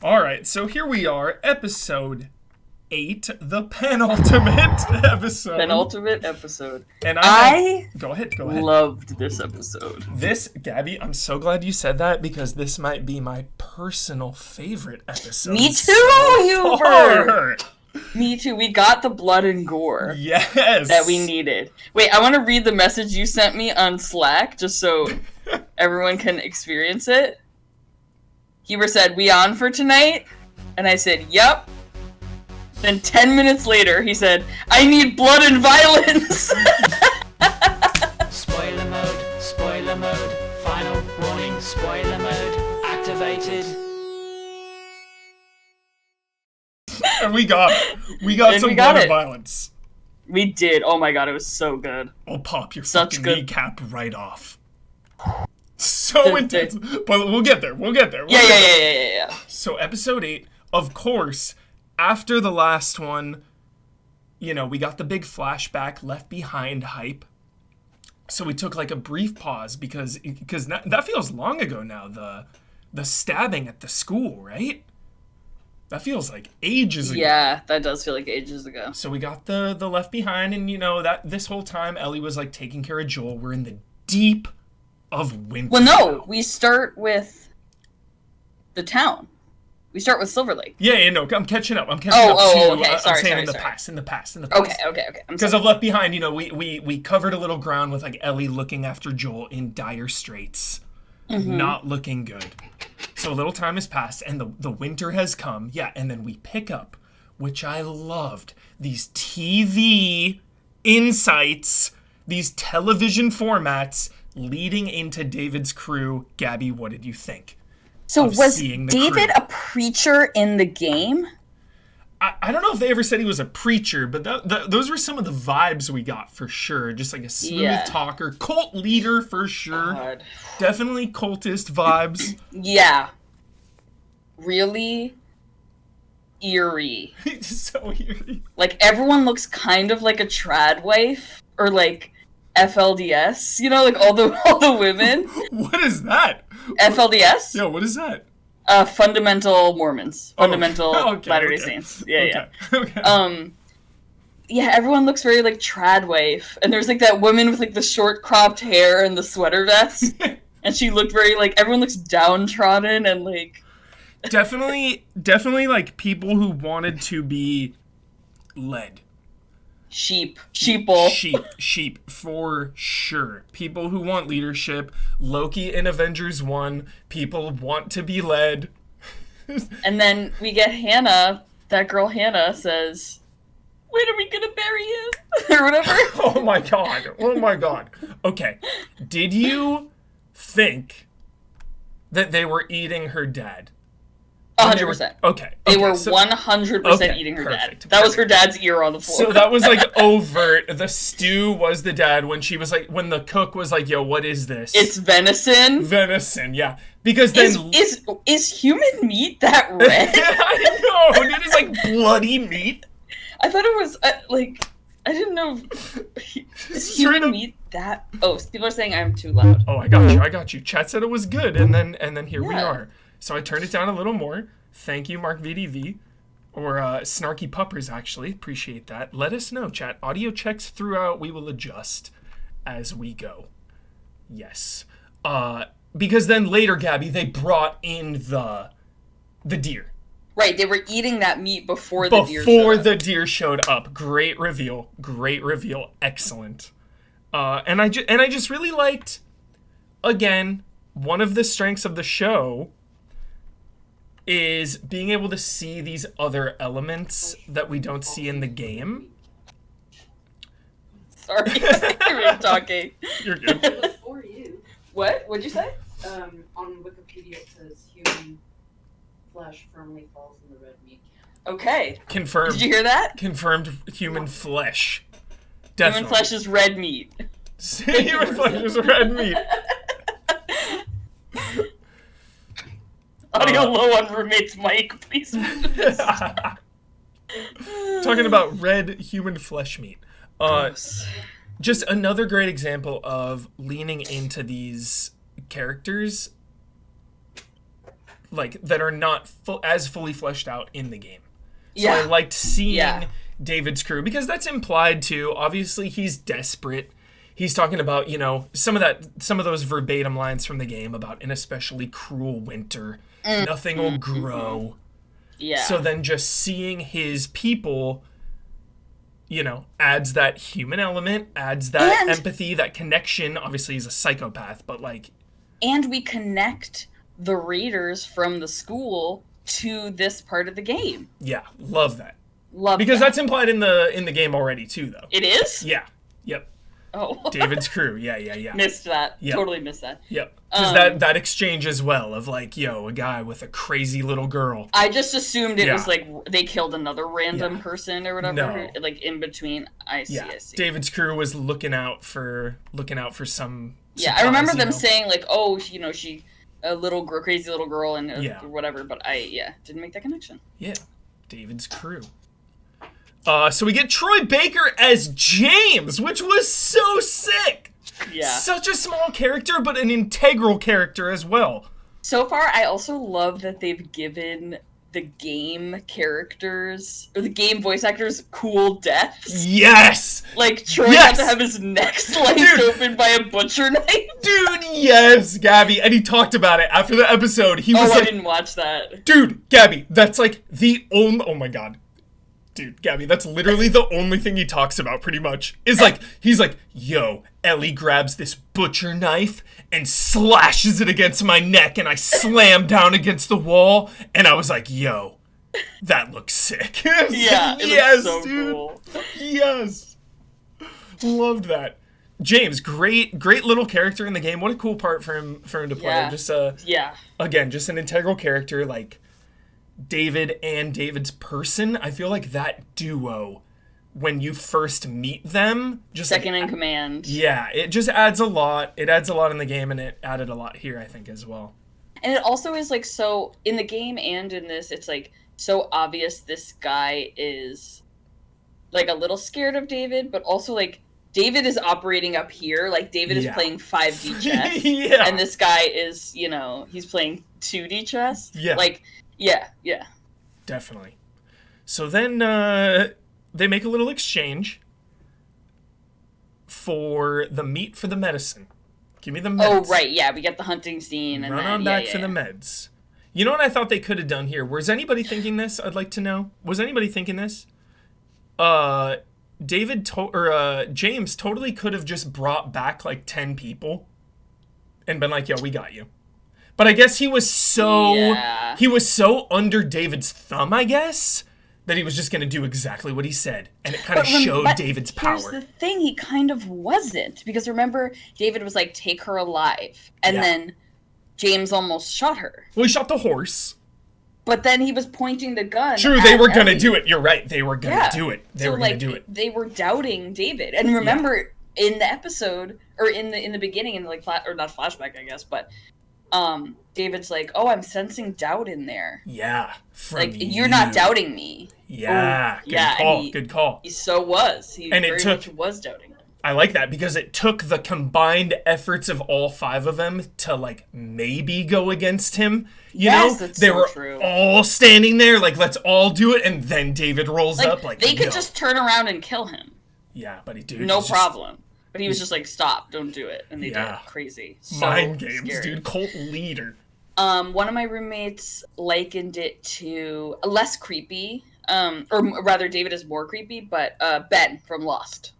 All right, so here we are, episode 8, the penultimate episode. Penultimate episode. And go ahead. Loved this episode. Gabby, I'm so glad you said that because this might be my personal favorite episode. Me too, Huber. Me too. We got the blood and gore. Yes. That we needed. Wait, I want to read the message you sent me on Slack just so everyone can experience it. Huber said, "We on for tonight?" And I said, "Yup." Then 10 minutes later, he said, "I need blood and violence." Spoiler mode, final warning, spoiler mode, activated. And we got some blood and violence. We did. Oh my god, it was so good. I'll pop your fucking kneecap right off. So intense. But we'll get there. Yeah. So episode 8, of course, after the last one, we got the big flashback Left Behind hype. So we took like a brief pause because that feels long ago now, the stabbing at the school, right? That feels like ages ago. Yeah, that does feel like ages ago. So we got the Left Behind, and that this whole time Ellie was like taking care of Joel. We're in the deep of winter. Well, no, we start with the town. We start with Silver Lake. Yeah, no, I'm catching up. Okay. Sorry. I'm saying in the past. Okay. Because of Left Behind, we covered a little ground with like Ellie looking after Joel in dire straits. Mm-hmm. Not looking good. So a little time has passed, and the winter has come. Yeah, and then we pick up, which I loved, these TV insights, these television formats leading into David's crew. Gabby, what did you think? So was David a preacher in the game? I don't know if they ever said he was a preacher, but those were some of the vibes we got for sure. Just like a smooth talker, cult leader for sure. God. Definitely cultist vibes. Yeah. Really eerie. So eerie. Like everyone looks kind of like a trad wife or like FLDS, like all the women. What is that? FLDS? Yeah, what is that? Fundamental Mormons. Fundamental Latter-day Saints. Yeah. Yeah, everyone looks very like trad wife. And there's like that woman with like the short cropped hair and the sweater vest. And she looked very like, everyone looks downtrodden and like... Definitely like people who wanted to be led. Sheeple. Sheep, for sure. People who want leadership. Loki in Avengers 1. People want to be led. And then we get Hannah. That girl Hannah says, "When are we gonna bury him?" or whatever. Oh my god. Okay. Did you think that they were eating her dad? 100%. Okay. They were 100% eating her dad. That was her dad's ear on the floor. So that was like overt. The stew was the dad when she was like, when the cook was like, "Yo, what is this?" It's venison. Venison, yeah. Because then is human meat that red? I know. It is like bloody meat. I thought it was I didn't know. Is human meat that? Oh, people are saying I'm too loud. Oh, I got you. Chat said it was good, and then here we are. So I turned it down a little more. Thank you, Mark VDV. Or Snarky Puppers, actually. Appreciate that. Let us know, chat. Audio checks throughout. We will adjust as we go. Yes. Because then later, Gabby, they brought in the deer. Right, they were eating that meat before the deer showed up. Before the deer showed up. Great reveal. Excellent. And I just really liked, again, one of the strengths of the show is being able to see these other elements that we don't see in the game. Sorry, you're talking. You're good. It was for you. What? What'd you say? On Wikipedia it says human flesh firmly falls in the red meat camp. Okay. Confirmed. Did you hear that? Confirmed human flesh. Definitely. Human flesh is red meat. Human flesh is red meat. Audio low on roommate's mic, please. Talking about red human flesh meat. Just another great example of leaning into these characters like that are not as fully fleshed out in the game. So Yeah. I liked seeing Yeah. David's crew because that's implied too. Obviously, he's desperate. He's talking about, you know, some of those verbatim lines from the game about an especially cruel winter. Nothing will grow. Yeah. So then just seeing his people, you know, adds that human element, adds that And- empathy, that connection. Obviously, he's a psychopath, but like, and we connect the readers from the school to this part of the game. yeah, love that. Love Because that. that's implied in the game already too, though. It is? Yeah. Yep. Oh. David's crew. Yeah. Missed that. Yeah. Totally missed that. Yep. Because that exchange as well of like, yo, a guy with a crazy little girl. I just assumed it Yeah. was like they killed another random Yeah. person or whatever. No. Like in between. I see. David's crew was looking out for some. Yeah, I remember supplies, you them know. saying like, "Oh, you know, she a little girl, crazy little girl," and Yeah. whatever. But I didn't make that connection. Yeah, David's crew. So we get Troy Baker as James, which was so sick. Yeah. Such a small character, but an integral character as well. So far, I also love that they've given the game characters or the game voice actors cool deaths. Yes! Like Troy Yes! had to have his neck sliced Dude. open by a butcher knife. Dude, yes, Gabby. And he talked about it after the episode. He was Oh, I like, didn't watch that. dude, Gabby, that's like the only. Oh my god. Dude, Gabby, that's literally the only thing he talks about, pretty much. Is like, he's like, yo, Ellie grabs this butcher knife and slashes it against my neck, and I slam down against the wall, and I was like, yo, that looks sick. Yeah, it yes, looks so dude. cool. Yes. Loved that. James, great little character in the game. What a cool part for him to play. Yeah. Just Yeah. again, just an integral character, like David and David's person. I feel like that duo, when you first meet them, just Second like, in command. yeah, it just adds a lot. It adds a lot in the game, and it added a lot here, I think, as well. And it also is like so in the game and in this, it's like so obvious this guy is like a little scared of David, but also like David is operating up here. Like David is Yeah. playing 5D chess. Yeah. And this guy is, you know, he's playing 2D chess. Yeah. Like, yeah. Definitely. So then they make a little exchange for the meat for the medicine. Give me the meds. Oh, right. Yeah. We get the hunting scene. And Run then, on back for the meds. You know what I thought they could have done here? Was anybody thinking this? I'd like to know. Was anybody thinking this? James totally could have just brought back like 10 people and been like, yo, we got you. But I guess he was so Yeah. under David's thumb, I guess, that he was just going to do exactly what he said. And it kind of But showed but David's Here's power. the thing, he kind of wasn't. Because remember, David was like, take her alive. And Yeah. then James almost shot her. Well, he shot the horse. But then he was pointing the gun. True, at they were going to Ellie. do it. You're right. They were going to Yeah. do it. They So, were going like, to do it. They were doubting David. And remember, in the episode, or in the beginning, in the like, or not flashback, I guess, but David's like, oh, I'm sensing doubt in there. Yeah. From Like, you're not you. doubting me. Yeah. Good yeah, and call. he- Good call. He so was. He And it very took- much was doubting him. I like that because it took the combined efforts of all 5 of them to like maybe go against him. You Yes, know, that's they so were true. all standing there like, let's all do it, and then David rolls Like, up like, they could yo. just turn around and kill him. Yeah, buddy, dude. No he's just problem. But he was just like, stop, don't do it. And they Yeah. did. Crazy. So Mind games, scary. dude. Cult leader. One of my roommates likened it to less creepy, or rather, David is more creepy, but Ben from Lost.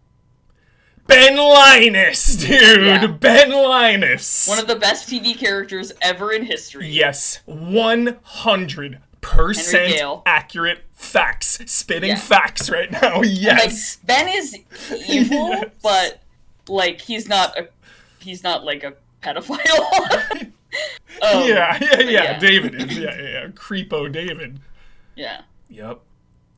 Ben Linus, dude. Yeah. Ben Linus. One of the best TV characters ever in history. Yes, 100% Henry Gale. accurate facts. Spitting Yeah. facts right now. Yes. Like, Ben is evil, Yes. but like he's not like a pedophile. Yeah. David is. Yeah. Creepo David. Yeah. Yep.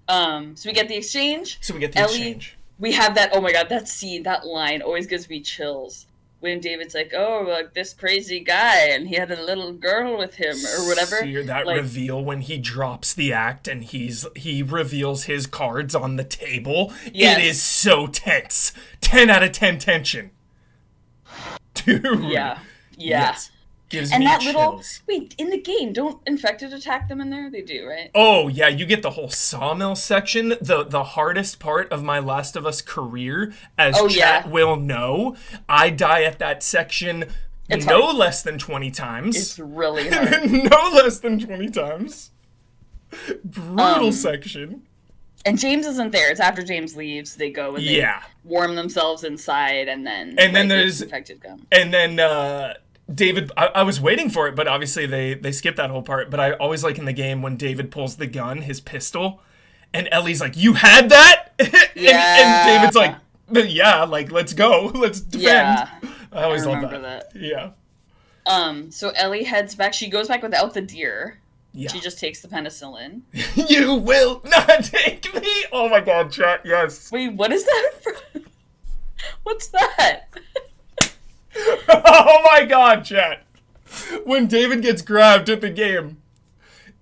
So we get the exchange. So we get the Ellie- exchange. We have that. Oh my god, that scene, that line always gives me chills. When David's like, "Oh, like this crazy guy, and he had a little girl with him, or whatever." See that like, reveal when he drops the act and he reveals his cards on the table. Yes. It is so tense. 10 out of 10 tension. Dude. Yeah. Yes. Gives And me that chills. wait, in the game, don't infected attack them in there? They do, right? Oh, yeah, you get the whole sawmill section. The hardest part of my Last of Us career, as chat will know, I die at that section less than 20 times. It's really hard. No less than 20 times. Brutal section. And James isn't there. It's after James leaves. They go and they warm themselves inside, and then there's infected come. And then David, I was waiting for it, but obviously they skipped that whole part. But I always like in the game when David pulls the gun, his pistol, and Ellie's like, "You had that?" and David's like, "Yeah, like let's go, let's defend." Yeah, I always love remember that. that. Yeah. So Ellie heads back. She goes back without the deer. Yeah. She just takes the penicillin. You will not take me. Oh my God, chat. Yes. Wait, what is that? What's that? Oh my God, chat. When David gets grabbed at the game,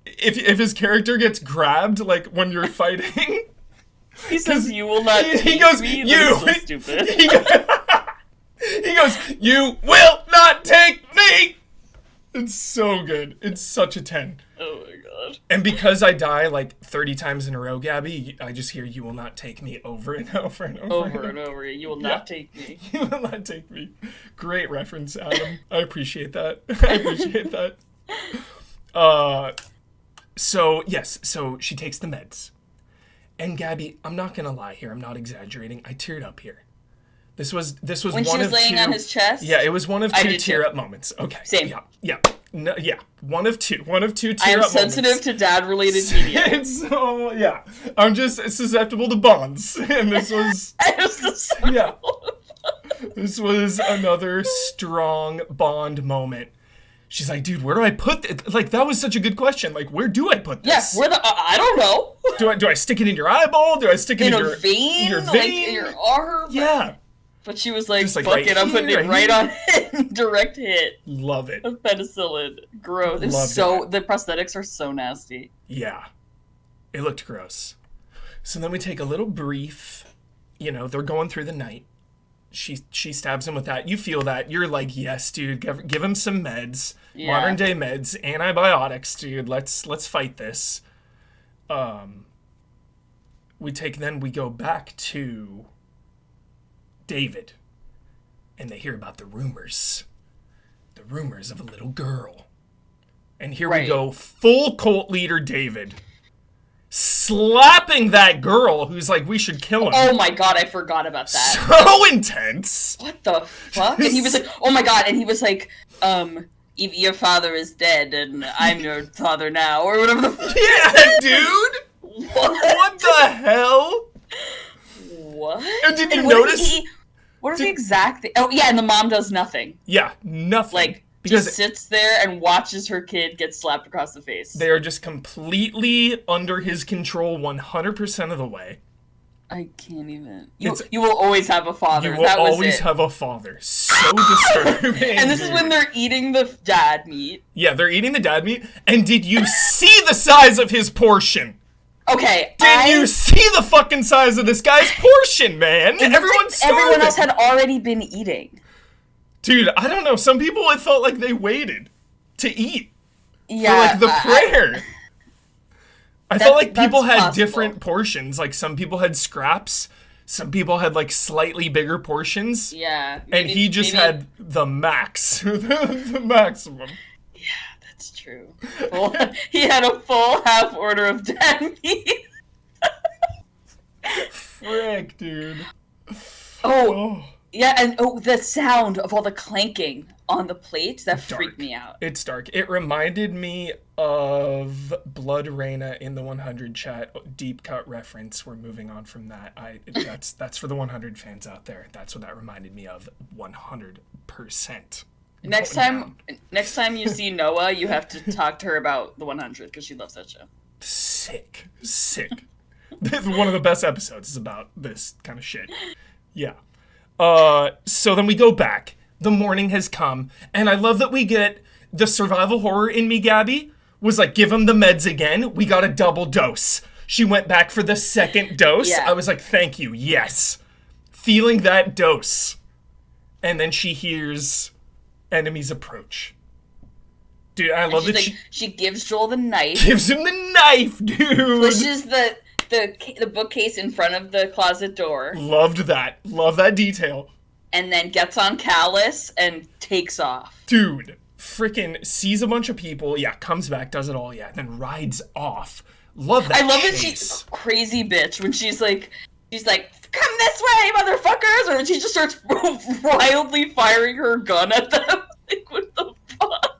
if his character gets grabbed, like when you're fighting, he says, "You will not." He goes, me. "You." So stupid. He goes, "You will not take me." It's so good. It's such a 10. Oh my God. And because I die like 30 times in a row, Gabby, I just hear "You will not take me" over and over and over. Over and over. You will not take me. You will not take me. Great reference, Adam. I appreciate that. I appreciate that. So she takes the meds. And Gabby, I'm not gonna lie here, I'm not exaggerating. I teared up here. This was when one she was of laying two, on his chest. Yeah, it was one of two did tear too. up moments. Okay. Same. Yeah. No, yeah. One of two tear up moments. I am sensitive to dad related media. It's so yeah. I'm just susceptible to bonds. And this was yeah. This was another strong Bond moment. She's like, "Dude, where do I put it?" Like, that was such a good question. Like, where do I put this? Yeah, I don't know. Do I stick it in your eyeball? Do I stick it in your vein? Your Like, vein? your arm? Yeah. But she was like, Just like fuck right it, I'm putting here, it right on it. Direct hit Love it. of penicillin. Gross. It's Loved so it. the prosthetics are so nasty. Yeah. It looked gross. So then we take a little brief, they're going through the night. She stabs him with that. You feel that. You're like, "Yes, dude, give him some meds. Yeah. Modern day meds, antibiotics, dude. Let's fight this." We go back to David, and they hear about the rumors of a little girl. And here we go, full cult leader David slapping that girl who's like, "We should kill him." Oh my God, I forgot about that. So intense. What the fuck? And he was like, oh my God, and he was like, your father is dead, and I'm your father now, or whatever the fuck. Yeah, dude. What the hell? What? And did you And what notice? What is the exact thing? Oh, yeah, and the mom does nothing. Yeah, nothing. Like, because just sits there and watches her kid get slapped across the face. they are just completely under his control 100% of the way. I can't even. You will always have a father. You will that was always it. have a father. So disturbing. And this is when they're eating the dad meat. Yeah, they're eating the dad meat. And did you see the size of his portion? Okay, Did you see the fucking size of this guy's portion, man? Everyone's starving. Everyone else had already been eating. Dude, I don't know. Some people, it felt like they waited to eat Yeah, for, like, the prayer. I felt like people that's had possible. different portions. Like, some people had scraps. Some people had, like, slightly bigger portions. Yeah. And he just had the max. the maximum. Yeah, that's true. He had a full half order of dad meat. Frick, dude. Oh. Yeah, and the sound of all the clanking on the plate, that freaked me out. It's dark. It reminded me of Blood Reina in the 100 chat. Deep cut reference. We're moving on from that. That's for the 100 fans out there. That's what that reminded me of 100%. Next time you see Noah, you have to talk to her about the 100 because she loves that show. Sick. One of the best episodes is about this kind of shit. Yeah. So then we go back. The morning has come, and I love that we get the survival horror in me, Gabby, was like, give him the meds again. We got a double dose. She went back for the second dose. Yeah. I was like, thank you. Yes. Feeling that dose. And then she hears enemies approach. Dude, I love that she gives Joel the knife. gives him the knife, dude. Pushes the bookcase in front of the closet door. Loved that. Love that detail. And then gets on Callus and takes off. Dude, freaking sees a bunch of people. Yeah, comes back, does it all. Yeah, then rides off. Love that. I love that chase. she's crazy bitch when she's like, come this way, motherfuckers! And then she just starts wildly firing her gun at them. Like, what the fuck?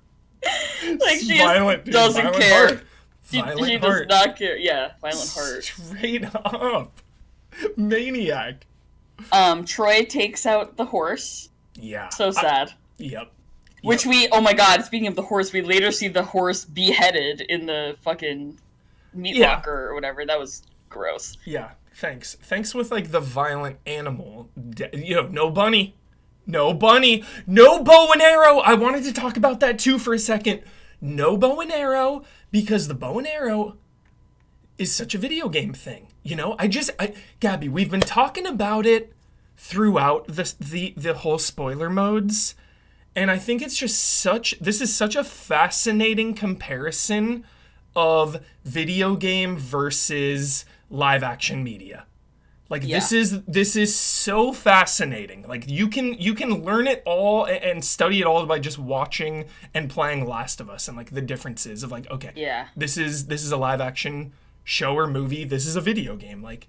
Like, she violent, dude, doesn't violent care. Heart. She does not care. Yeah, violent heart. Straight up. Maniac. Troy takes out the horse. Yeah. So sad. Yep. Which oh my god, speaking of the horse, we later see the horse beheaded in the fucking meat locker or whatever. That was gross. Yeah, thanks. Thanks with, like, the violent animal. No bunny. No bunny. No bow and arrow. I wanted to talk about that, too, for a second. No bow and arrow, because the bow and arrow is such a video game thing. Gabby, we've been talking about it throughout the whole spoiler modes, and I think it's just this is such a fascinating comparison of video game versus live action media. Like, this is so fascinating. Like, you can learn it all and study it all by just watching and playing Last of Us, and, like, the differences of, like, okay, this is a live action show or movie, this is a video game. Like,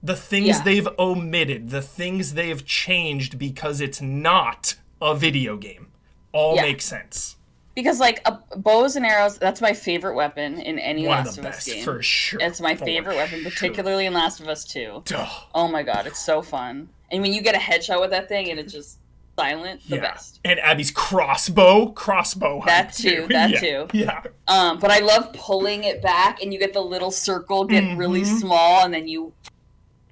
the things they've omitted, the things they've changed because it's not a video game, all make sense. Because, like, bows and arrows, that's my favorite weapon in any Last of Us game. For sure. It's my favorite weapon, particularly in Last of Us 2. Duh. Oh my god, it's so fun. And when you get a headshot with that thing and it's just silent, the best. And Abby's crossbow. That too. Yeah. But I love pulling it back and you get the little circle get really small and then you...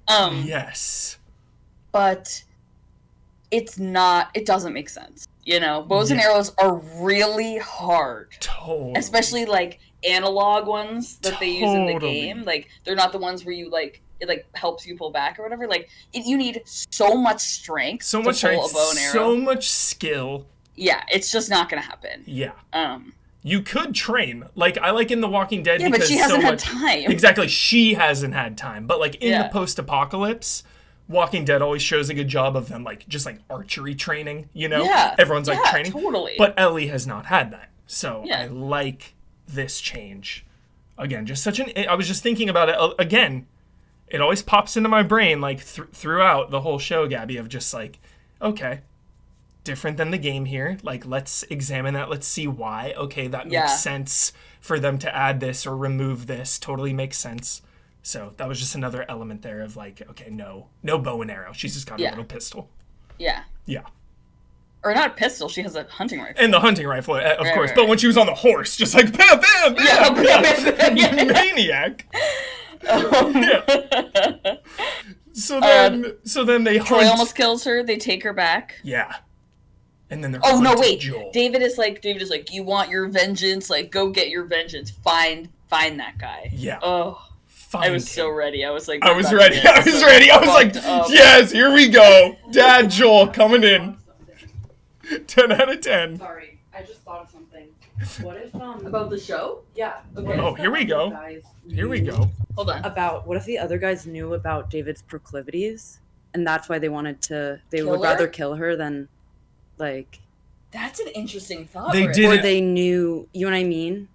Yes. But it doesn't make sense. Bows and arrows are really hard. Totally. Especially, like, analog ones that they use in the game. Like, they're not the ones where you, like, it, like, helps you pull back or whatever. Like, you need so much strength to pull a bow and arrow. So much skill. Yeah, it's just not gonna happen. Yeah. You could train. Like, I like in The Walking Dead because but she hasn't had time. Exactly, she hasn't had time. But, like, in the post-apocalypse... Walking Dead always shows a good job of them, like, just, like, archery training, Yeah. Everyone's, like, training. Totally. But Ellie has not had that. So I like this change. Again, just I was just thinking about it, again, it always pops into my brain, like, throughout the whole show, Gabby, of just, like, okay, different than the game here. Like, let's examine that. Let's see why. Okay, that makes sense for them to add this or remove this. Totally makes sense. So that was just another element there of, like, okay, no bow and arrow. She's just got a little pistol. Yeah. Yeah. Or not a pistol. She has a hunting rifle. And the hunting rifle, of course. Right. But when she was on the horse, just like, bam, bam, bam, bam. Maniac. So then they hunt. Troy almost kills her. They take her back. Yeah. And then they're Joel. David is like, you want your vengeance? Like, go get your vengeance. Find that guy. Yeah. Oh. I was so ready. I was like, I was ready. I was like, yes, here we go. Dad Joel coming in. 10 out of 10. Sorry, I just thought of something. What if about the show? Yeah. Okay. Oh, here we go. Here we go. Hold on. What if the other guys knew about David's proclivities, and that's why they would Kill rather her? kill her than, like. That's an interesting thought. They did. Or they knew. You know what I mean?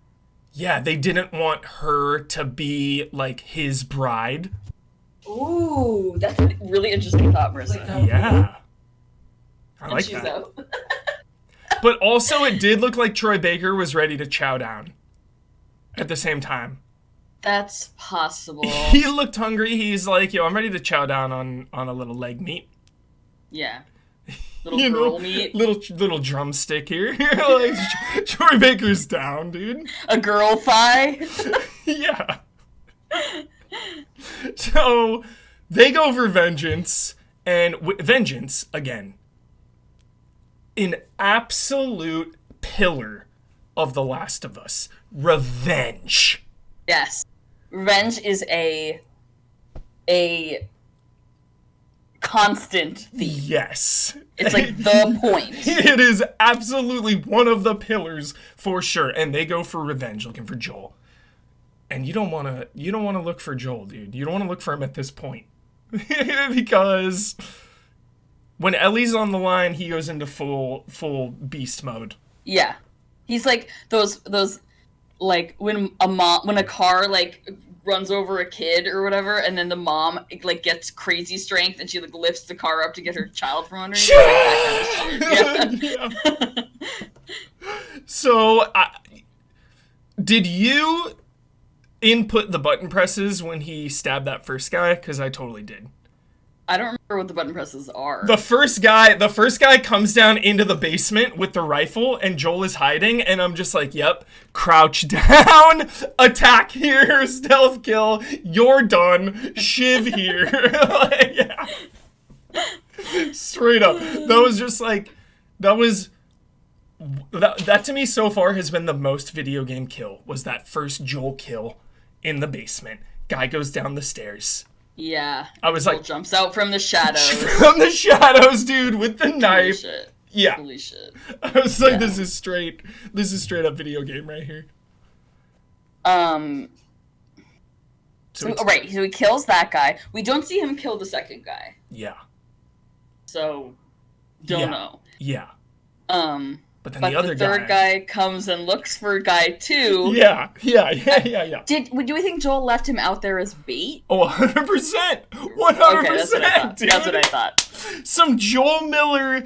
Yeah, they didn't want her to be, like, his bride. Ooh, that's a really interesting thought, Marissa. Yeah. I like that. Out. But also, it did look like Troy Baker was ready to chow down at the same time. That's possible. He looked hungry. He's like, yo, I'm ready to chow down on a little leg meat. Yeah. Little girl meat. Little drumstick here. Like, Troy Baker's down, dude. A girl thigh. Yeah. So they go for vengeance, and vengeance, again, an absolute pillar of The Last of Us. Revenge. Yes. Revenge is a constant theme. Yes. It's like the point. It is absolutely one of the pillars for sure. And they go for revenge, looking for Joel. And you don't want to look for Joel, dude. You don't want to look for him at this point. Because when Ellie's on the line, he goes into full beast mode. Yeah. He's like those like when a car like runs over a kid or whatever, and then the mom like gets crazy strength and she like lifts the car up to get her child from underneath. Like, that kind of shit. Yeah. So, did you input the button presses when he stabbed that first guy? Because I totally did. I don't remember what the button presses are. The first guy comes down into the basement with the rifle, and Joel is hiding, and I'm just like, yep, crouch down, attack here, stealth kill, you're done, shiv here. Like, yeah. Straight up. That was just like, that to me so far has been the most video game kill, was that first Joel kill in the basement. Guy goes down the stairs. Yeah. I was Joel like, jumps out from the shadows. From the shadows, dude, with the knife. Holy shit. Yeah. Holy shit. I was like, Yeah. this is straight up video game right here. So he kills that guy. We don't see him kill the second guy. Yeah. So don't know. Yeah. But then But the other third guy comes and looks for guy 2. Yeah. Do we think Joel left him out there as bait? Oh, 100%. 100%, Okay, that's what I thought. dude. That's what I thought. Some Joel Miller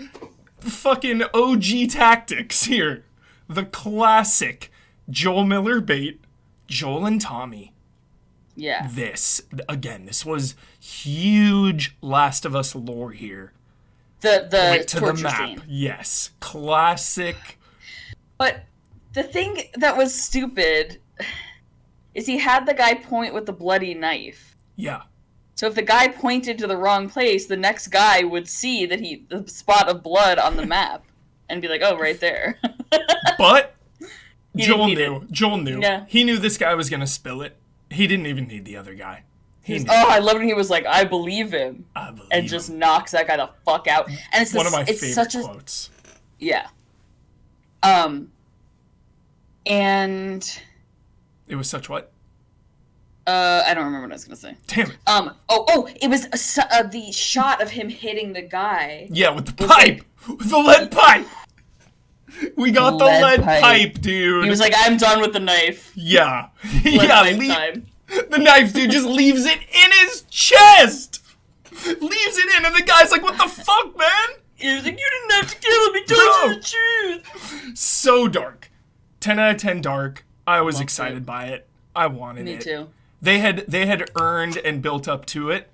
fucking OG tactics here. The classic Joel Miller bait, Joel and Tommy. Yeah. This was huge Last of Us lore here. The Point to the torture map. scene. Yes. Classic. But the thing that was stupid is he had the guy point with the bloody knife. Yeah. So if the guy pointed to the wrong place, the next guy would see that the spot of blood on the map and be like, "Oh, right there." But Joel knew. Yeah. He knew this guy was going to spill it. He didn't even need the other guy. He knew. Oh, I loved when he was like, "I believe him," I believe and just knocks that guy the fuck out. And it's one of my it's favorite such quotes. Yeah. And It was such what? I don't remember what I was gonna say. Damn it. It was the shot of him hitting the guy. Yeah, with the was pipe. With the lead pipe. We got the lead Lead pipe. pipe, dude. He was like, "I'm done with the knife." yeah. Lead yeah, pipe time. the knife, dude, just leaves it in his chest. Leaves it in, and the guy's like, what the fuck, man? He was like, "You didn't have to kill him. He told you the truth." So dark. 10 out of 10 dark. I was Loved excited it. by it. I wanted Me it. too. They had earned and built up to it,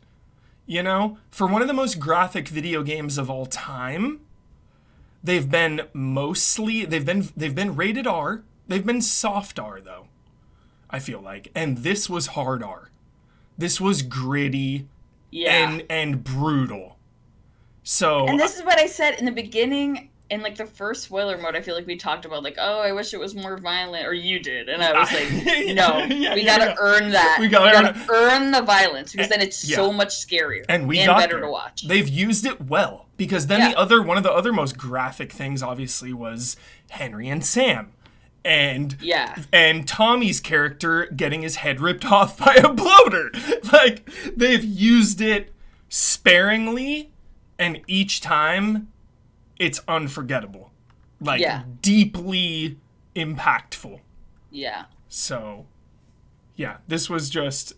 you know? For one of the most graphic video games of all time, they've been rated R. They've been soft R though. I feel like. And this was hard R. This was gritty Yeah. and brutal. So And this is what I said in the beginning, in like the first spoiler mode. I feel like we talked about like, "Oh, I wish it was more violent," or you did, and I was like, "No, we gotta earn that. We gotta earn the violence because then it's so much scarier and got better there. to watch." They've used it well because then one of the other most graphic things obviously was Henry and Sam. And Tommy's character getting his head ripped off by a bloater. Like, they've used it sparingly, and each time it's unforgettable. Like, deeply impactful. Yeah. So, yeah, this was just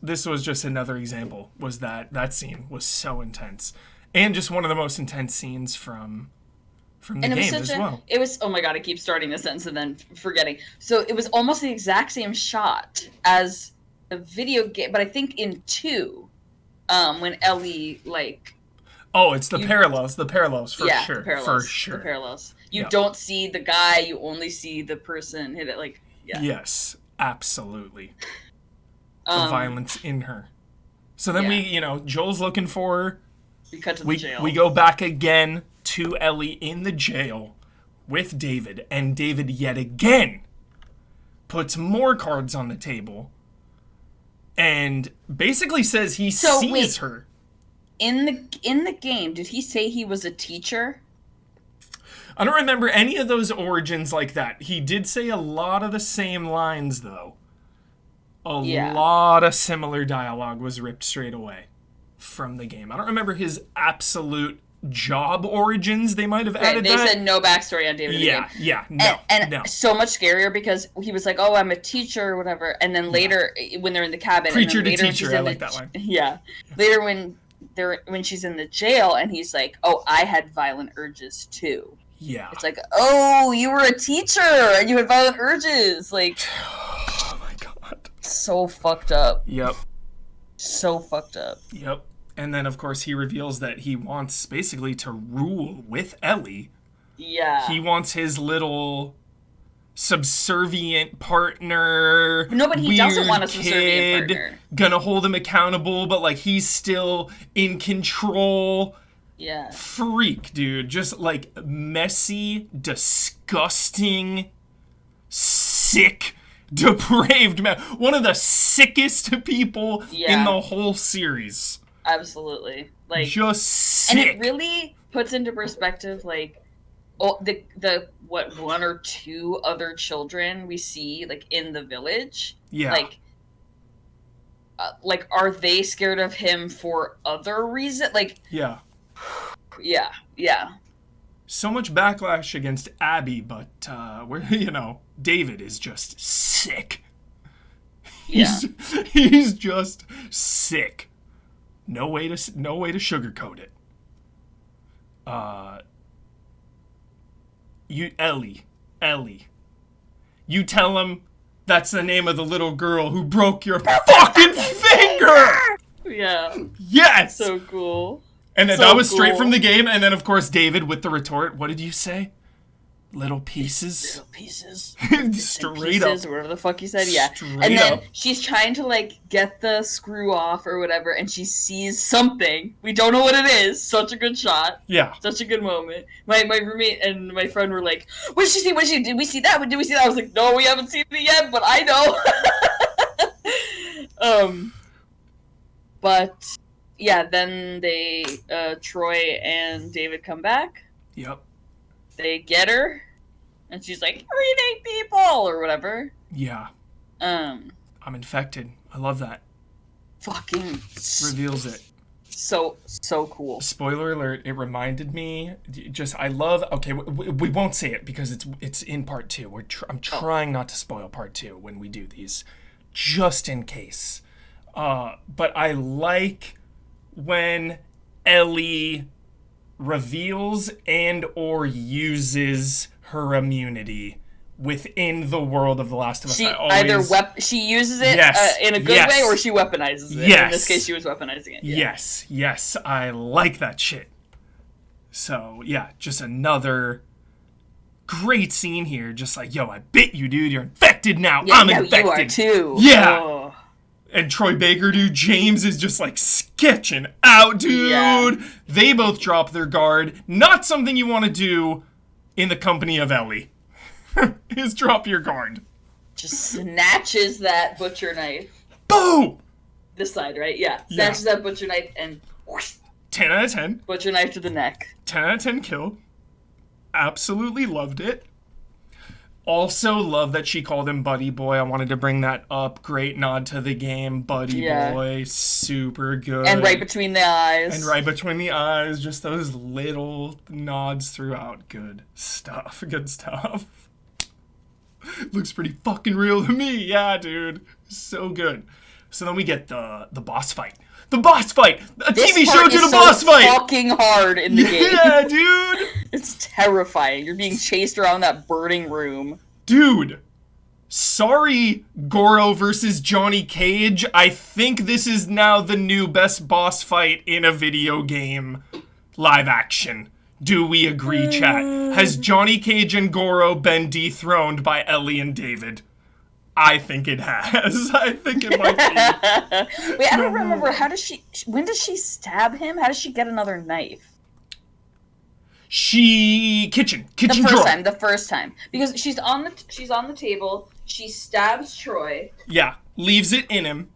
another example. Was that scene was so intense, and just one of the most intense scenes from the game as well. It was, oh my god, I keep starting the sentence and then forgetting. So it was almost the exact same shot as the video game, but I think in 2, when Ellie like. Oh, it's the parallels for sure. The parallels, for sure. The parallels. You don't see the guy, you only see the person hit it, like, yeah. Yes, absolutely. The violence in her. So then Joel's looking for her. We cut to the jail. We go back again to Ellie in the jail with David, and David yet again puts more cards on the table and basically says he sees her. in the game, did he say he was a teacher? I don't remember any of those origins like that. He did say a lot of the same lines, though. A lot of similar dialogue was ripped straight away from the game. I don't remember his absolute job origins. They might have added they that. said no backstory on David. No. So much scarier because he was like, "Oh, I'm a teacher," or whatever. And then later, when they're in the cabin, Preacher and then to later teacher. She's in I like that line. Yeah. Later, when she's in the jail, and he's like, "Oh, I had violent urges too." Yeah. It's like, "Oh, you were a teacher and you had violent urges." Like, oh my god. So fucked up. Yep. So fucked up. Yep. And then, of course, he reveals that he wants basically to rule with Ellie. Yeah. He wants his little subservient partner. No, but he doesn't want a kid, subservient partner. Gonna hold him accountable, but like he's still in control. Yeah. Freak, dude. Just like messy, disgusting, sick, depraved man. One of the sickest people in the whole series. Absolutely. Like, just sick. And it really puts into perspective, like, the what, one or two other children we see, like, in the village. Yeah. Like, are they scared of him for other reasons? Like, yeah. Yeah. So much backlash against Abby, but David is just sick. He's just sick. No way to sugarcoat it. Ellie. You tell him that's the name of the little girl who broke your fucking finger. Yeah. Yes. So cool. And then that was straight from the game. And then, of course, David with the retort. What did you say? Little pieces? Little pieces. Straight up. Or whatever the fuck you said, yeah. Straight and then up. she's trying to, like, get the screw off or whatever, and she sees something. We don't know what it is. Such a good shot. Yeah. Such a good moment. My roommate and my friend were like, what did she see? Did we see that? Did we see that? I was like, no, we haven't seen it yet, but I know. But, yeah, then Troy and David come back. Yep. They get her, and she's like, reading people, or whatever. Yeah. I'm infected. I love that. Fucking reveals it. So cool. Spoiler alert, it reminded me, okay, we won't say it because it's in part 2. I'm trying not to spoil part 2 when we do these, just in case. But I like when Ellie reveals and or uses her immunity within the world of The Last of Us. She uses it in a good way, or she weaponizes it. Yes. In this case, she was weaponizing it. Yeah. Yes, I like that shit. So, yeah, just another great scene here. Just like, yo, I bit you, dude. You're infected now. I'm infected. You are too. Yeah. Oh. And Troy Baker, dude, James is just like sketching out, dude. Yeah. They both drop their guard. Not something you want to do in the company of Ellie. Is drop your guard. Just snatches that butcher knife. Boom! This side, right? Yeah. Snatches that butcher knife and whoosh, 10 out of 10. Butcher knife to the neck. 10 out of 10 kill. Absolutely loved it. Also love that she called him Buddy Boy. I wanted to bring that up. Great nod to the game. Buddy Boy. Super good. And right between the eyes. Just those little nods throughout. Good stuff. Looks pretty fucking real to me. Yeah, dude. So good. So then we get the boss fight. The boss fight! A TV show to the boss fight! It's fucking hard in the game. Yeah, dude! It's terrifying. You're being chased around that burning room. Dude! Sorry, Goro versus Johnny Cage. I think this is now the new best boss fight in a video game live action. Do we agree, chat? Has Johnny Cage and Goro been dethroned by Ellie and David? I think it has. I think it might be. Wait, I don't remember. When does she stab him? How does she get another knife? Kitchen drawer. The first time. Because she's on the table. She stabs Troy. Yeah, leaves it in him.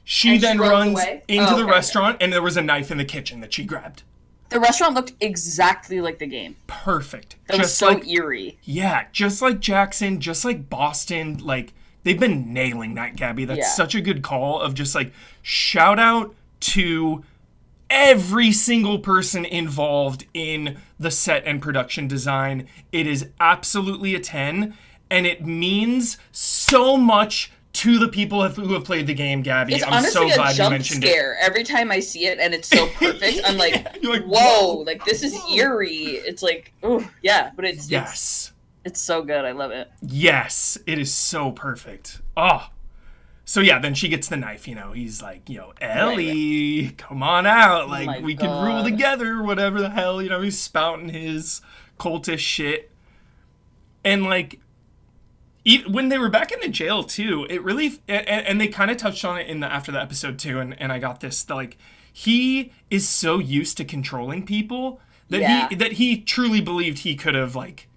She And she then runs runs away? into Oh, the okay, restaurant, and there was a knife in the kitchen that she grabbed. The restaurant looked exactly like the game. Perfect. That was Just so like, eerie. yeah, just like Jackson, just like Boston, like they've been nailing that, Gabby. That's Yeah. such a good call of just like shout out to every single person involved in the set and production design. It is absolutely a 10, and it means so much to the people who have played the game, Gabby. It's I'm so honestly a glad you jump mentioned scare every time I see it, and it's so perfect. I'm like, Yeah, you're like, whoa, whoa. like this is eerie. It's like, oh yeah, but it. Yes. it's so good. I love it. Yes, it is so perfect. Oh. So yeah, then she gets the knife, he's like, Ellie, come on out. Like, my we can rule God. together, whatever the hell, he's spouting his cultish shit. And like, when they were back in the jail too, it really, and they kind of touched on it after the episode too, and I got this, like, he is so used to controlling people that Yeah. he truly believed he could have, like,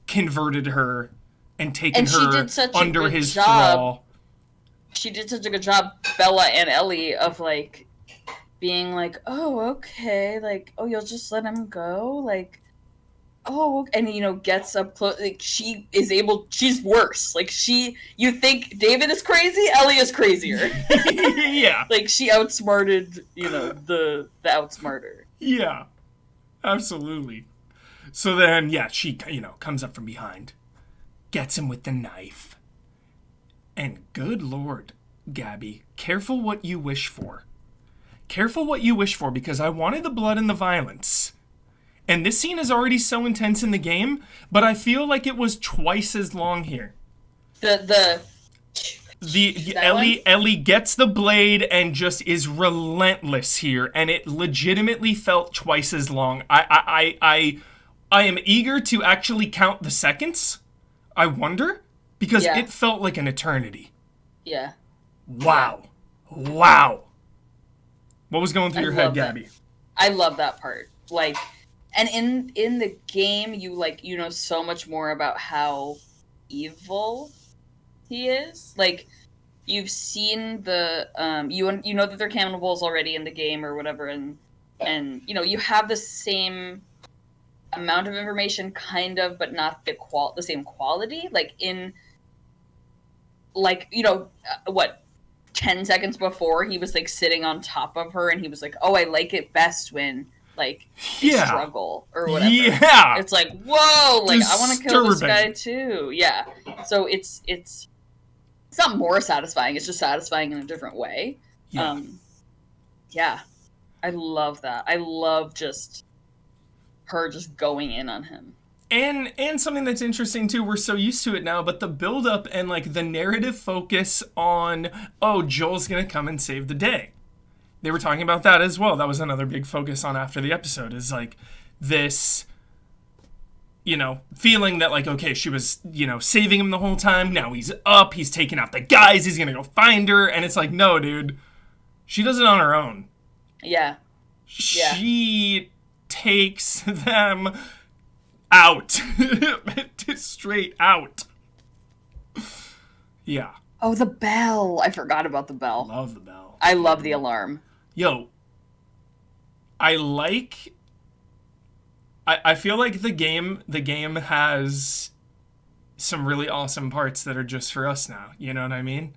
converted her and taken And she her did such a under good his job. thrall. She did such a good job, Bella and Ellie, of like being like, oh, okay, like, oh, you'll just let him go, like, oh, and gets up close. Like, she's worse. Like, you think David is crazy, Ellie is crazier. Yeah. Like, she outsmarted, the outsmarter. Yeah. Absolutely. So then, yeah, she, comes up from behind, gets him with the knife. And good Lord, Gabby, careful what you wish for. Careful what you wish for, because I wanted the blood and the violence. And this scene is already so intense in the game, but I feel like it was twice as long here. The Ellie gets the blade and just is relentless here, and it legitimately felt twice as long. I am eager to actually count the seconds. I wonder, because Yeah. it felt like an eternity. Yeah. Wow. Wow. What was going through your head, love that. Gabby? I love that part. Like, and in the game, you know so much more about how evil he is. Like, you've seen the you know that they're cannibals already in the game or whatever, and you have the same amount of information, kind of, but not the same quality. Like in, like, what, 10 seconds before, he was like sitting on top of her and he was like, oh, I like it best when like they Yeah. struggle or whatever. Yeah. It's like, whoa, like I want to kill this Disturbing. guy too. Yeah. So it's not more satisfying, it's just satisfying in a different way. Yeah. Yeah. I love that. I love just her just going in on him. And something that's interesting too, we're so used to it now, but the build up and like the narrative focus on, oh, Joel's gonna come and save the day. They were talking about that as well. That was another big focus on after the episode, is like this, feeling that like, okay, she was, saving him the whole time. Now he's up, he's taking out the guys, he's gonna go find her. And it's like, no, dude, she does it on her own. Yeah. She takes them out. Straight out. Yeah. Oh, the bell. I forgot about the bell. Love the bell. I love the alarm. Yo. I feel like the game has some really awesome parts that are just for us now. You know what I mean?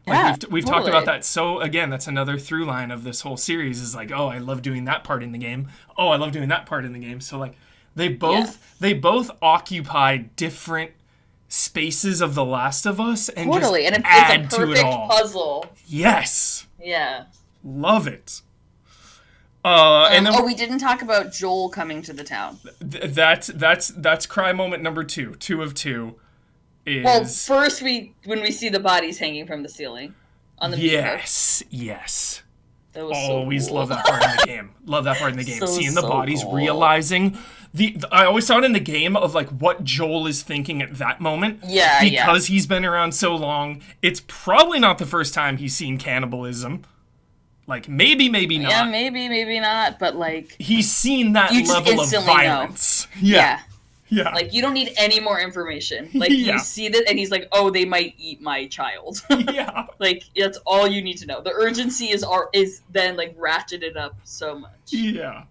Like, Yeah, we've talked totally. about that. So again, that's another through line of this whole series, is like, oh, I love doing that part in the game. Oh, I love doing that part in the game. So like they both occupy different spaces of The Last of Us and Totally, just and add it's a to it perfect all. puzzle. Yes. Yeah. Love it. And then we didn't talk about Joel coming to the town. that's cry moment number 2. 2 of 2 is Well, first when we see the bodies hanging from the ceiling on the meat hook. Yes. That was Always so cool. love that part in the game. Love that part in the game. So, Seeing the so bodies, cool. realizing I always saw it in the game of like what Joel is thinking at that moment. Yeah, because he's been around so long. It's probably not the first time he's seen cannibalism. Like maybe not. Yeah, maybe not, but like He's seen that You just level of instantly know. violence. yeah. Yeah. Like, you don't need any more information. Like, Yeah. you see that, and he's like, oh, they might eat my child. Yeah. Like, that's all you need to know. The urgency is then, like, ratcheted up so much. Yeah.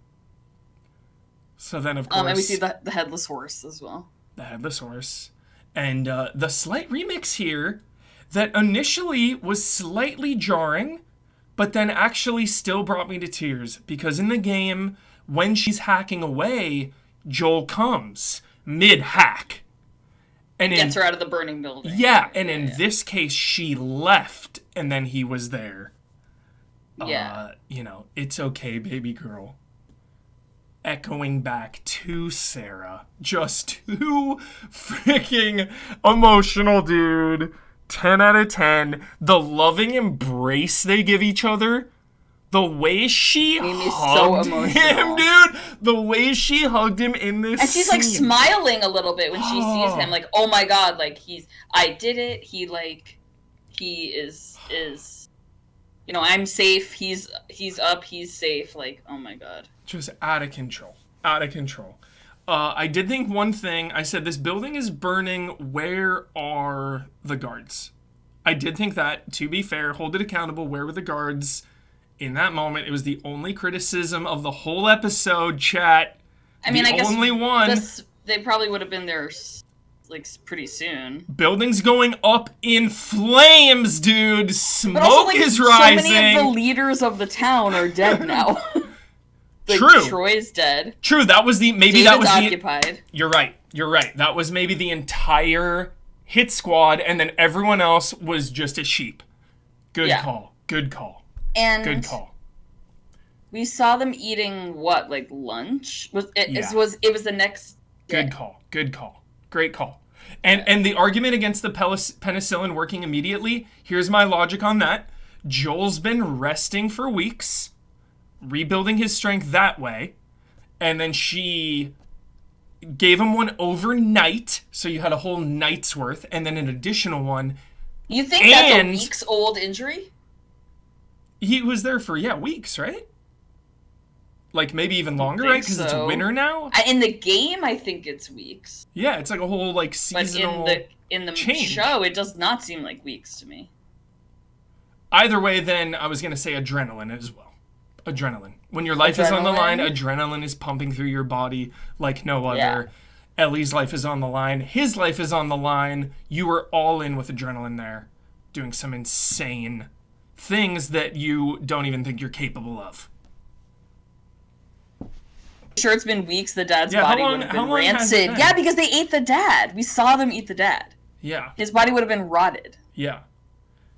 So then, of course, And we see the headless horse as well. the headless horse, and the slight remix here that initially was slightly jarring, but then actually still brought me to tears, because in the game, when she's hacking away, Joel comes mid-hack. And Gets her out of the burning building. Yeah, and in this case, she left, and then he was there. Yeah. It's okay, baby girl. Echoing back to Sarah. Just too freaking emotional, dude. 10 out of 10. The loving embrace they give each other. The way she Made me so hugged him, emotional. dude. The way she hugged him in this And she's like scene. smiling a little bit when she sees him, like, oh my god, like I did it. He is I'm safe. He's up. He's safe. Like, oh my god. Just out of control. Out of control. I did think one thing. I said, this building is burning. Where are the guards? I did think that, to be fair, hold it accountable. Where were the guards? In that moment, it was the only criticism of the whole episode, chat. I mean, I guess only one. they probably would have been there, like, pretty soon. Building's going up in flames, dude. Smoke But also, like, is so rising. many of the leaders of the town are dead now. Like, True. Troy's dead. True, that was the... Maybe David's that was occupied. You're right. That was maybe the entire hit squad, and then everyone else was just a sheep. Good call. Good call. And Good call. we saw them eating what, like lunch? It was the next day. Good call. Good call. Great call. And the argument against the penicillin working immediately, here's my logic on that. Joel's been resting for weeks, rebuilding his strength that way, and then she gave him one overnight, so you had a whole night's worth, and then an additional one. You think that's a week's old injury? He was there for, weeks, right? Like, maybe even longer, right? Because it's winter now? In the game, I think it's weeks. Yeah, it's like a whole, like, seasonal But in the change. show, it does not seem like weeks to me. Either way, then, I was going to say adrenaline as well. Adrenaline. When your life is on the line, adrenaline is pumping through your body like no other. Yeah. Ellie's life is on the line. His life is on the line. You were all in with adrenaline there. Doing some insane things that you don't even think you're capable of. Sure, it's been weeks. The dad's body would have been has it rancid. been? Yeah, because they ate the dad. We saw them eat the dad. Yeah. His body would have been rotted. Yeah.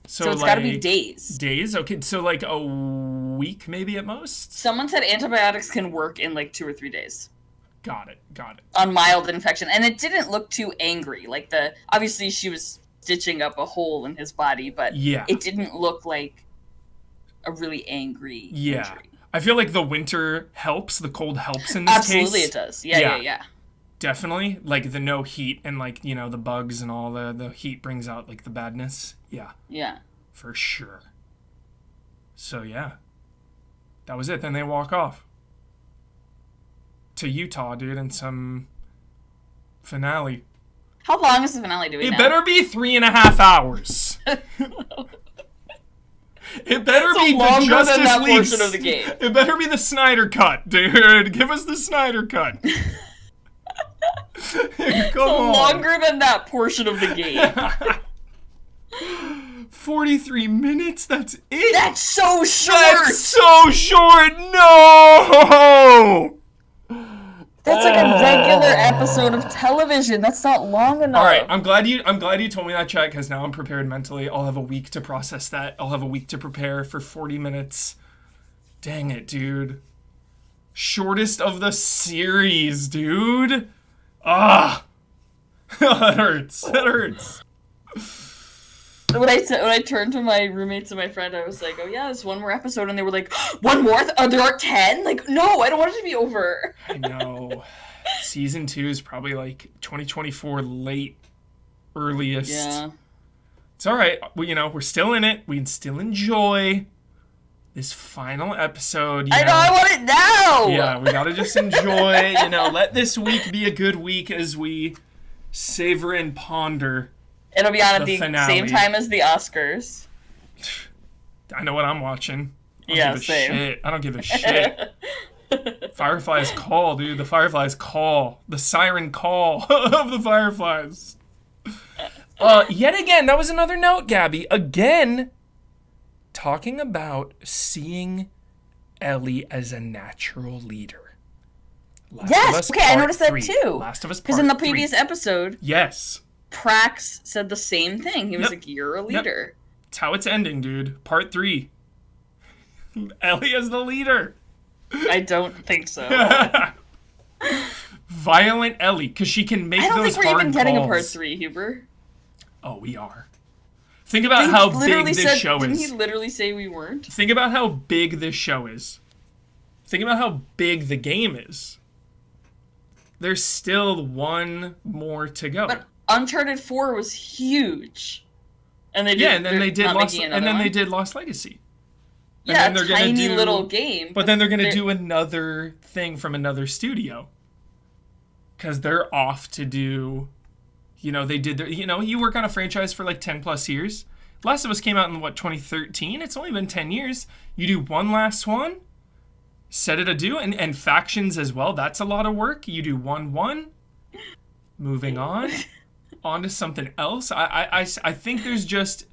So it's got to be days. Days? Okay, so like a week maybe at most? Someone said antibiotics can work in like 2 or 3 days. Got it. On mild infection. And it didn't look too angry. Like obviously she was stitching up a hole in his body, but it didn't look like a really angry injury. I feel like the winter helps, the cold helps in this case. Absolutely it does. Yeah. Definitely. Like the no heat and like, the bugs and all the heat brings out like the badness. Yeah. Yeah. For sure. So yeah. That was it. Then they walk off. To Utah, dude, and some finale. How long is the finale doing now? It better be 3.5 hours. It better be the Justice than that League. portion of the game. It better be the Snyder cut, dude. Give us the Snyder cut. Come on. Longer than that portion of the game. 43 minutes? That's it? That's so short! That's so short! No! That's like a regular episode of television. That's not long enough. All right, I'm glad you told me that, chat, because now I'm prepared mentally. I'll have a week to process that. I'll have a week to prepare for 40 minutes. Dang it, dude. Shortest of the series, dude. Ah. That hurts. That hurts. When I turned to my roommates and my friend, I was like, "Oh yeah, there's one more episode," and they were like, "One more? There are 10? Like, no, I don't want it to be over." I know. Season 2 is probably like 2024 late, earliest. Yeah. It's all right. We're still in it. We can still enjoy. this final episode. I know, I want it now! Yeah, we gotta just enjoy, let this week be a good week as we savor and ponder. It'll be on at the the finale. same time as the Oscars. I know what I'm watching. Yeah, same. Shit. I don't give a shit. Fireflies call, dude. The Fireflies call. The siren call of the Fireflies. Yet again, that was another note, Gabby. Again, talking about seeing Ellie as a natural leader. Yes, okay, I noticed that too. Last of Us Part Because in the 3. previous episode, Yes. Prax said the same thing. He was Yep. like, you're a leader. It's how it's ending, dude. Part 3. Ellie as the leader. I don't think so. Violent Ellie, because she can make I don't those think we're hard even getting a calls. part 3, Huber. Oh, we are. Think about how big this show Didn't is. he literally say we weren't? Think about how big this show is. Think about how big the game is. There's still one more to go. But Uncharted 4 was huge. And they did, yeah, and then they did not Lost, making and another then one? they did Lost Legacy. And Yeah, then they're a gonna tiny do- little game. But then they're gonna they're- do another thing from another studio. Because they're off to do, they did their, you work on a franchise for like 10 plus years. Last of Us came out in 2013? It's only been 10 years. You do one last one, set it adieu, and factions as well. That's a lot of work. You do one, moving on to something else. I think there's just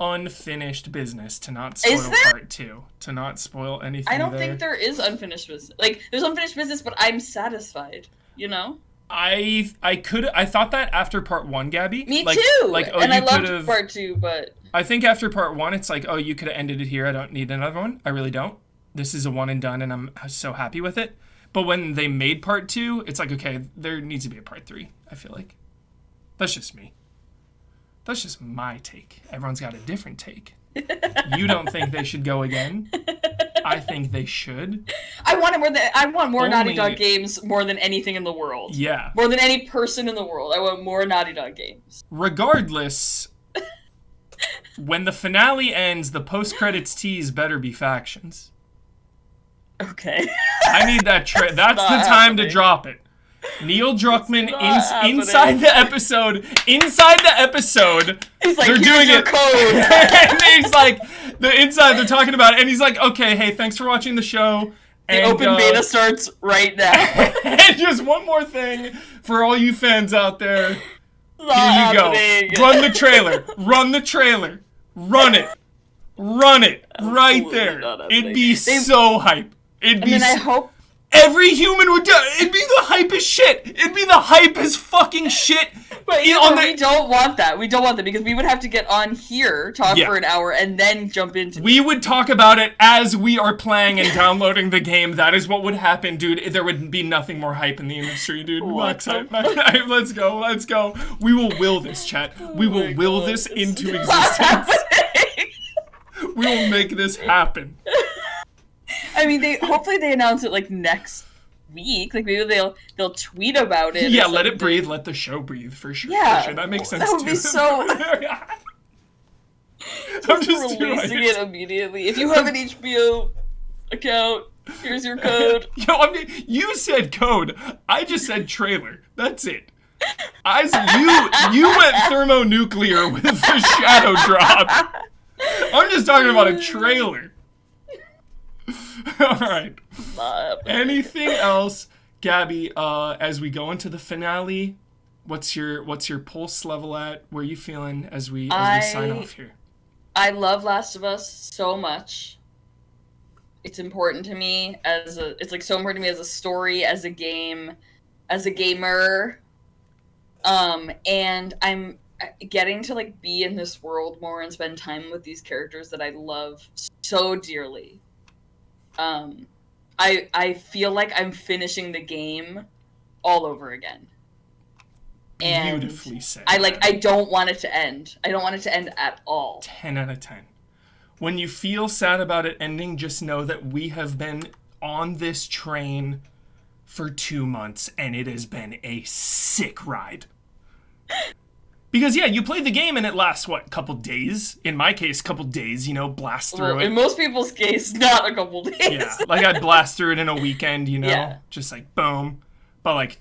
unfinished business to not spoil Is there? part 2. To not spoil anything I don't think there is unfinished business. Like, there's unfinished business, but I'm satisfied, I thought that after part 1, Gabby. Me like, too! Like, and I loved could've- part 2, but... I think after part 1, it's like, oh, you could have ended it here. I don't need another one. I really don't. This is a one and done, and I'm so happy with it. But when they made part 2, it's like, okay, there needs to be a part 3, I feel like. That's just me. That's just my take. Everyone's got a different take. You don't think they should go again? I think they should. I want more Naughty Only- Dog games more than anything in the world. Yeah. More than any person in the world. I want more Naughty Dog games. Regardless, when the finale ends, the post-credits tease better be factions. Okay. I need that. That's the not time to happening. drop it. Neil Druckmann not happening. inside the episode. He's like, they're here's doing your it. code. And he's like, they're talking about it, and he's like, okay, hey, thanks for watching the show. The And, open beta starts right now. and just one more thing for all you fans out there. Not Here you go. happening. Run the trailer. Run the trailer. Run it. Run it. Right Absolutely there. not happening. It'd be so hype. It'd And be then I so... hope... Every human would do it. It'd be the hypest shit. It'd be the hypest fucking shit. But on we don't want that. We don't want that because we would have to get on here, talk Yeah. for an hour, and then jump into We would talk about it as we are playing and downloading the game. That is what would happen, dude. There would be nothing more hype in the industry, dude. What Max the hype. Let's go. Let's go. We will will this, chat. We will my will God. this into Not existence. happening. We will make this happen. I mean, hopefully they announce it like next week. Like maybe they'll tweet about it. or Yeah, let it something. breathe. Let the show breathe for sure. Yeah, for sure. That makes sense that would too. be so- I'm just Releasing it immediately. If you have an HBO account, here's your code. Yo, I mean, you said code. I just said trailer. That's it. You went thermonuclear with the shadow drop. I'm just talking about a trailer. All right. Not happening. Anything else, Gabby? As we go into the finale, what's your pulse level at? Where are you feeling as we sign off here? I love Last of Us so much. It's important to me it's like so important to me as a story, as a game, as a gamer. And I'm getting to like be in this world more and spend time with these characters that I love so dearly. I feel like I'm finishing the game all over again. And Beautifully said. I don't want it to end. I don't want it to end at all. 10 out of 10. When you feel sad about it ending, just know that we have been on this train for 2 months, and it has been a sick ride. Because, yeah, you play the game and it lasts, what, couple days? In my case, couple days, blast through Well, it. in most people's case, not a couple days. Yeah, like I'd blast through it in a weekend, Yeah. just like boom. But like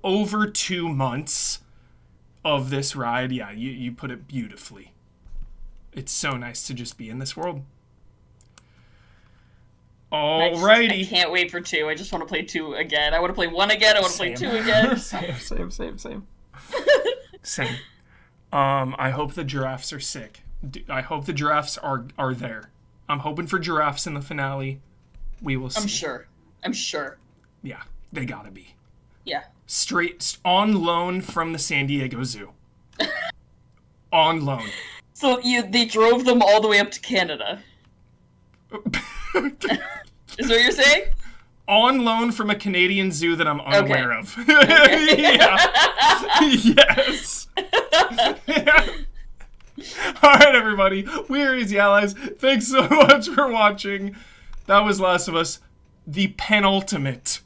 over 2 months of this ride, yeah, you put it beautifully. It's so nice to just be in this world. Alrighty. I can't wait for 2. I just want to play 2 again. I want to play 1 again. I want to play 2 again. Same. Same. I hope the giraffes are sick. I hope the giraffes are there. I'm hoping for giraffes in the finale. We will see. I'm sure. Yeah, they gotta be. Yeah. Straight on loan from the San Diego Zoo. On loan. So they drove them all the way up to Canada. Is what you're saying? On loan from a Canadian zoo that I'm unaware of. Okay. Yes. Yeah. All right, everybody. We are Easy Allies. Thanks so much for watching. That was Last of Us, the penultimate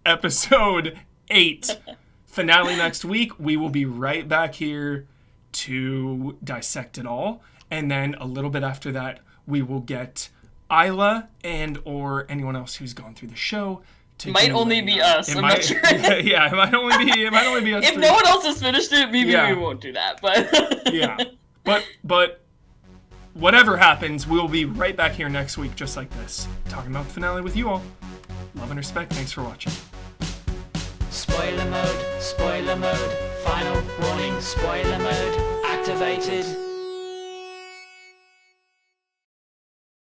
episode 8. Finale next week. We will be right back here to dissect it all. And then a little bit after that, we will get Isla and or anyone else who's gone through the show. Might only be us. I'm not sure. Yeah, it might only be us. If no one else has finished it, maybe we won't do that. But yeah, but whatever happens, we'll be right back here next week, just like this, talking about the finale with you all. Love and respect. Thanks for watching. Spoiler mode, final warning, spoiler mode activated.